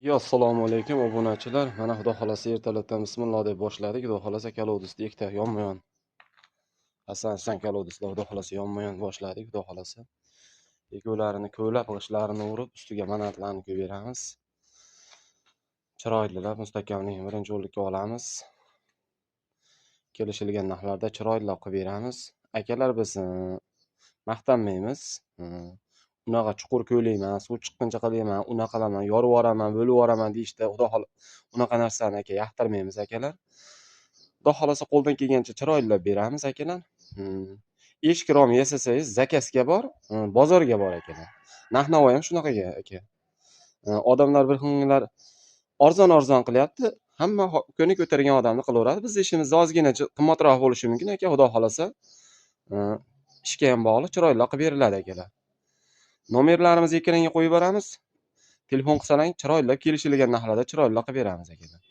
Assalomu alaykum obunachilar. Mana Xudo xolasa ertalabdan bismillah deb boshladik. Xudo xolasa kolodusda ikkita yonma-yon. Hasan kolodusda Xudo xolasa yonma-yon boshladik. Xudo xolasa ikkovlarini ko'lab g'ishtlarini urib, ustiga manatlarni qo'yib beramiz. Chiroylilar mustahkamlikni birinchi o'ringa olamiz. Kelishilgan narxlarda chiroyli qilib beramiz. Akalar biz maqtanmaymiz. Unaqa chuqur ko'layman, suv chiqquncha qilayman, unaqa qilaman, yorib yuboraman, bo'lib yuboraman deyishda Xudo xohlasa unaqa narsani aka yoqtirmaymiz akalar. Xudo xohlasa qo'ldan kelgancha chiroylab beramiz akalar. Eshik rom yasasangiz zakasga bor, bozorga bor akalar. Narx-navo ham shunaqaga aka. Odamlar bir xillar arzon qilyapti. Hamma ko'ni ko'targan odamni qilaveradi. Biz ishimiz ozgina qimmatroq bo'lishi mumkin aka, Xudo xohlasa. Ishga ham bog'liq chiroyli qilib beriladi akalar. Nomerlarimizni ekranga qo'yib beramiz. Telefon qilsalang chiroylab kelishilgan narxlarda chiroyli qilib beramiz akalar.